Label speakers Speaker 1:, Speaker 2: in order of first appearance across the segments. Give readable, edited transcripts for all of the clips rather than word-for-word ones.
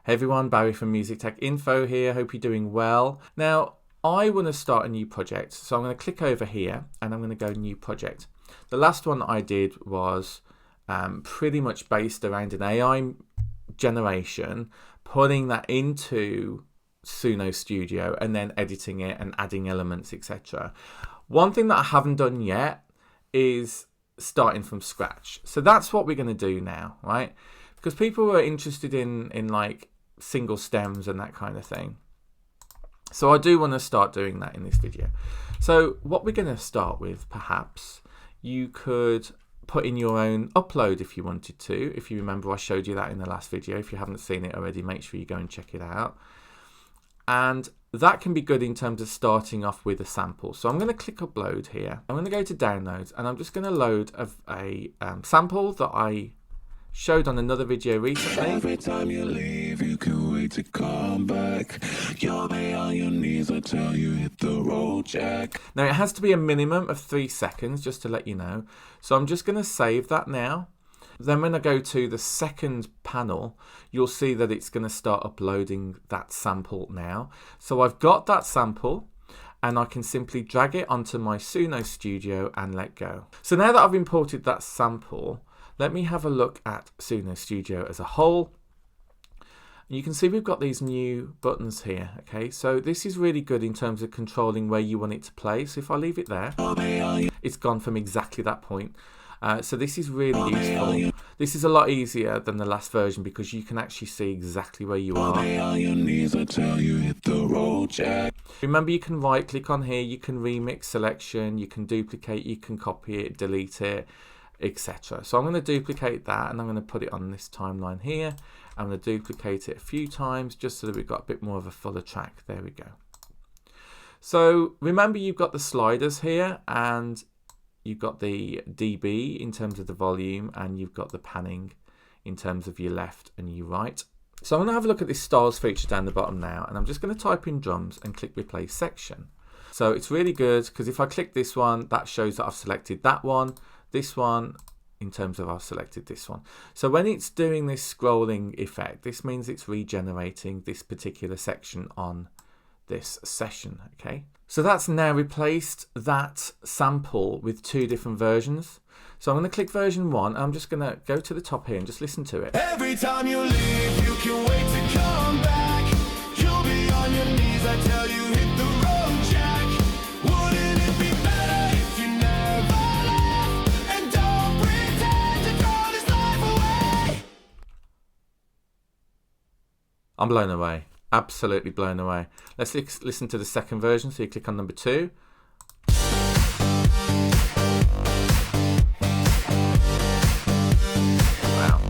Speaker 1: Hey everyone, Barry from Music Tech Info here. Hope you're doing well. Now, I want to start a new project, so I'm going to click over here and I'm going to go New Project. The last one that I did was pretty much based around an AI generation, putting that into Suno Studio and then editing it and adding elements, etc. One thing that I haven't done yet is starting from scratch. So that's what we're going to do now, right? Because people are interested in like single stems and that kind of thing. So I do want to start doing that in this video. So what we're going to start with, perhaps you could put in your own upload if you wanted to. If you remember, I showed you that in the last video. If you haven't seen it already, make sure you go and check it out. And that can be good in terms of starting off with a sample. So I'm going to click upload here. I'm going to go to downloads and I'm just going to load a sample that I showed on another video recently.
Speaker 2: Every time you leave, you can wait to come back. You'll be on your knees until you hit the road, Jack.
Speaker 1: Now it has to be a minimum of 3 seconds, just to let you know. So I'm just going to save that now. Then when I go to the second panel, you'll see that it's going to start uploading that sample now. So I've got that sample and I can simply drag it onto my Suno Studio and let go. So now that I've imported that sample, let me have a look at Suno Studio as a whole. You can see we've got these new buttons here. Okay, so this is really good in terms of controlling where you want it to play. So if I leave it there, it's gone from exactly that point. So this is really useful. This is a lot easier than the last version because you can actually see exactly where you are. Remember, you can right click on here, you can remix selection, you can duplicate, you can copy it, delete it, etc. So I'm going to duplicate that and I'm going to put it on this timeline here. I'm going to duplicate it a few times just so that we've got a bit more of a fuller track. There we go. So remember, you've got the sliders here and you've got the dB in terms of the volume and you've got the panning in terms of your left and your right. So I'm going to have a look at this styles feature down the bottom now and I'm just going to type in drums and click replace section. So it's really good because if I click this one, that shows that I've selected that one, this one, in terms of I've selected this one. So when it's doing this scrolling effect, this means it's regenerating this particular section on this session, okay? So that's now replaced that sample with 2 different versions. So I'm going to click version 1 and I'm just going to go to the top here and just listen to it.
Speaker 2: Every time you leave, you can wait to come back. You'll be on your knees until you hit the road, Jack. Wouldn't it be better if you never left and don't pretend to throw this life away?
Speaker 1: I'm blown away. Absolutely blown away. Let's listen to the second version. So you click on number 2. Wow.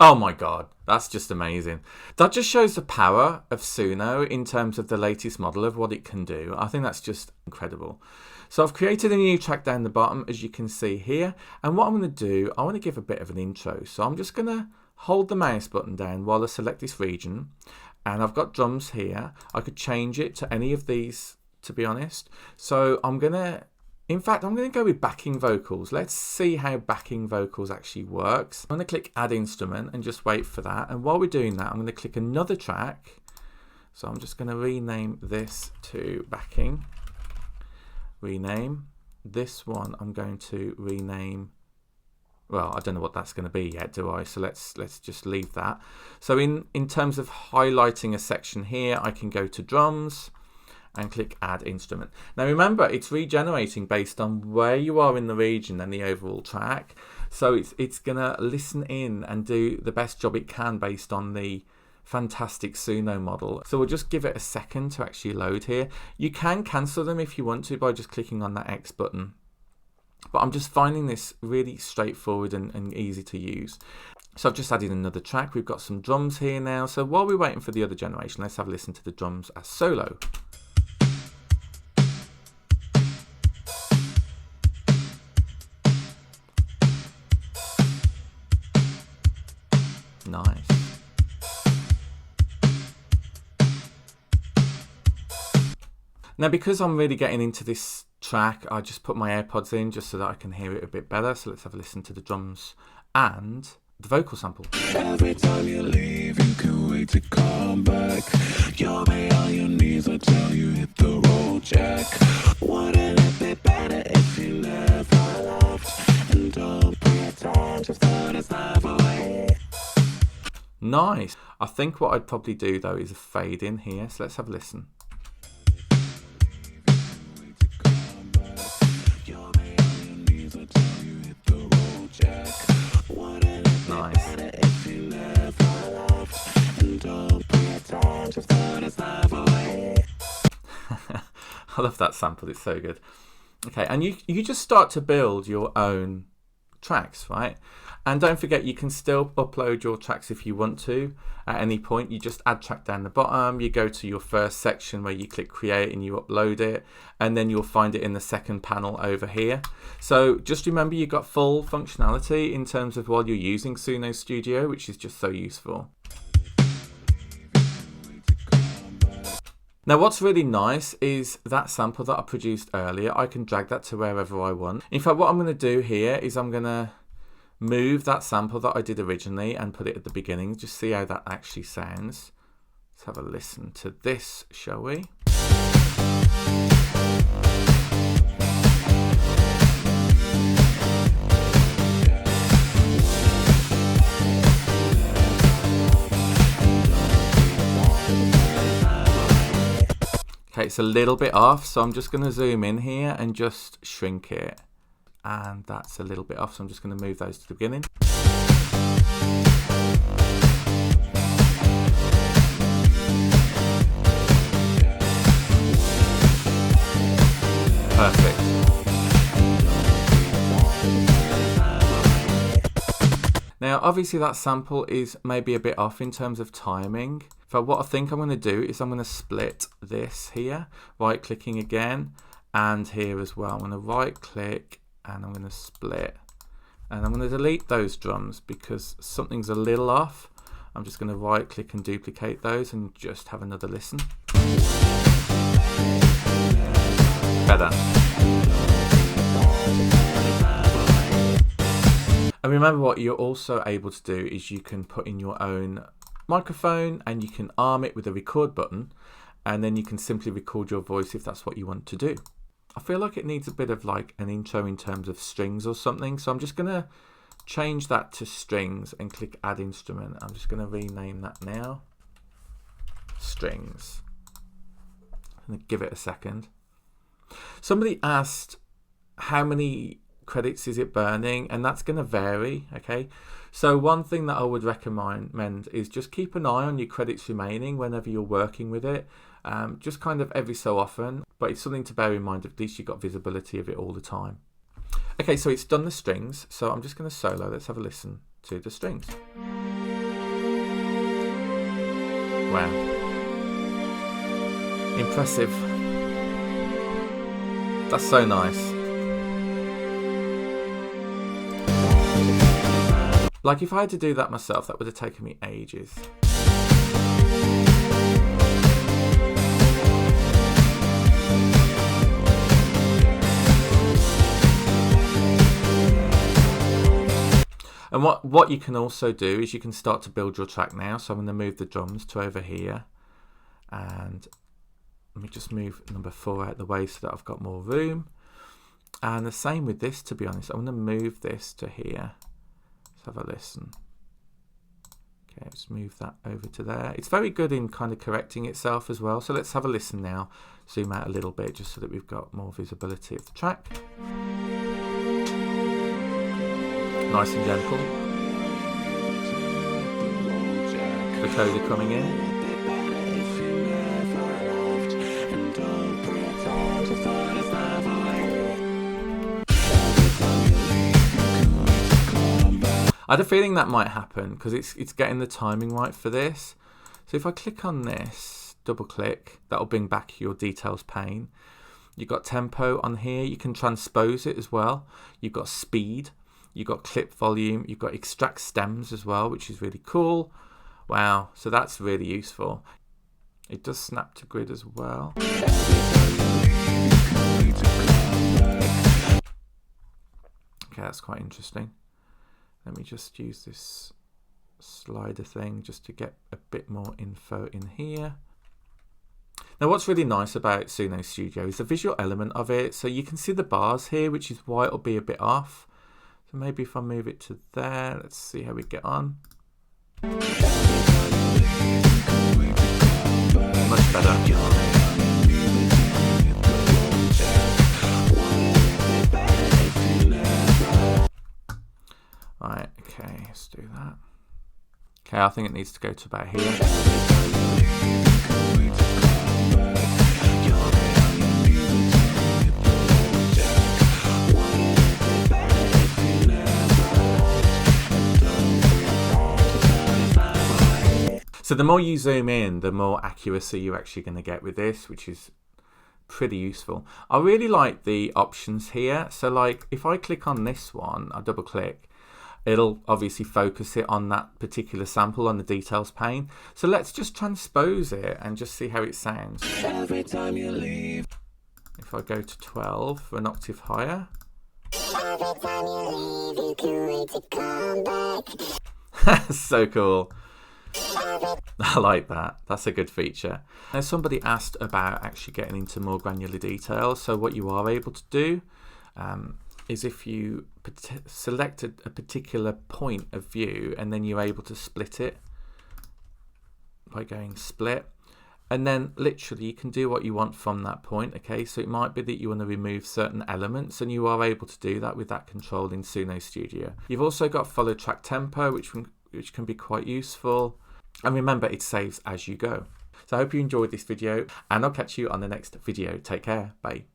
Speaker 1: Oh my God, that's just amazing. That just shows the power of Suno in terms of the latest model of what it can do. I think that's just incredible. So I've created a new track down the bottom, as you can see here. And what I'm going to do, I want to give a bit of an intro. So I'm just going to hold the mouse button down while I select this region. And I've got drums here. I could change it to any of these, to be honest. So I'm going to, in fact, I'm going to go with backing vocals. Let's see how backing vocals actually works. I'm going to click add instrument and just wait for that. And while we're doing that, I'm going to click another track. So I'm just going to rename this to backing. Rename this one. I'm going to rename, well, I don't know what that's going to be yet, do I? So let's just leave that. So in terms of highlighting a section here, I can go to drums and click add instrument. Now remember, it's regenerating based on where you are in the region and the overall track. So it's gonna listen in and do the best job it can based on the fantastic Suno model. So we'll just give it a second to actually load here. You can cancel them if you want to by just clicking on that X button. But I'm just finding this really straightforward and easy to use. So I've just added another track. We've got some drums here now. So while we're waiting for the other generation, let's have a listen to the drums as solo. Nice. Now, because I'm really getting into this track, I just put my AirPods in just so that I can hear it a bit better. So let's have a listen to the drums and the vocal sample.
Speaker 2: Every time you leave, you can't wait to come back. You'll be on your knees until you hit the road, Jack. Wouldn't it be better if you never left? And don't pretend just throw this life away.
Speaker 1: Nice. I think what I'd probably do though is a fade in here. So let's have a listen. Nice. I love that sample, it's so good. Okay, and you just start to build your own tracks, right? And don't forget, you can still upload your tracks if you want to at any point. You just add track down the bottom, you go to your first section where you click create and you upload it, and then you'll find it in the second panel over here. So just remember, you've got full functionality in terms of while you're using Suno Studio, which is just so useful. Now what's really nice is that sample that I produced earlier, I can drag that to wherever I want. In fact, what I'm going to do here is I'm going to move that sample that I did originally and put it at the beginning, just see how that actually sounds. Let's have a listen to this, shall we? Okay, it's a little bit off, so I'm just going to zoom in here and just shrink it. And that's a little bit off, so I'm just going to move those to the beginning. Perfect. Now, obviously that sample is maybe a bit off in terms of timing. So what I think I'm going to do is I'm going to split this here, right clicking again, and here as well. I'm going to right click and I'm going to split, and I'm going to delete those drums because something's a little off. I'm just going to right click and duplicate those and just have another listen. Better. And remember, what you're also able to do is you can put in your own microphone and you can arm it with a record button, and then you can simply record your voice if that's what you want to do. I feel like it needs a bit of like an intro in terms of strings or something, so I'm just going to change that to strings and click add instrument. I'm just going to rename that now. Strings. I'm going to give it a second. Somebody asked how many credits is it burning, and that's going to vary. Okay, so one thing that I would recommend is just keep an eye on your credits remaining whenever you're working with it, just kind of every so often, but it's something to bear in mind. At least you've got visibility of it all the time. Okay, so it's done the strings, so I'm just going to solo. Let's have a listen to the strings. Wow, impressive. That's so nice. Like, if I had to do that myself, that would have taken me ages. And what you can also do is you can start to build your track now. So I'm going to move the drums to over here. And let me just move number 4 out of the way so that I've got more room. And the same with this, to be honest. I'm going to move this to here. Let's have a listen. Okay, let's move that over to there. It's very good in kind of correcting itself as well. So let's have a listen now. Zoom out a little bit just so that we've got more visibility of the track. Nice and gentle. The coda coming in. I had a feeling that might happen because it's getting the timing right for this. So if I click on this, double click, that'll bring back your details pane. You've got tempo on here. You can transpose it as well. You've got speed. You've got clip volume. You've got extract stems as well, which is really cool. Wow, so that's really useful. It does snap to grid as well. that's quite interesting. Let me just use this slider thing just to get a bit more info in here. Now what's really nice about Suno Studio is the visual element of it. So you can see the bars here, which is why it'll be a bit off. So maybe if I move it to there, let's see how we get on. Much better. Right, okay, let's do that. Okay, I think it needs to go to about here. So the more you zoom in, the more accuracy you're actually going to get with this, which is pretty useful. I really like the options here. So like if I click on this one, I double click, it'll obviously focus it on that particular sample on the details pane. So let's just transpose it and just see how it sounds.
Speaker 2: Every time you leave.
Speaker 1: If I go to 12 for an octave higher.
Speaker 3: Every time you leave, you can wait to come back.
Speaker 1: So cool. I like that. That's a good feature. Now somebody asked about actually getting into more granular detail. So what you are able to do is if you selected a particular point of view and then you're able to split it by going split, and then literally you can do what you want from that point. Okay, so it might be that you want to remove certain elements, and you are able to do that with that control in Suno Studio. You've also got follow track tempo, which can be quite useful. And remember, it saves as you go. So I hope you enjoyed this video, and I'll catch you on the next video. Take care. Bye.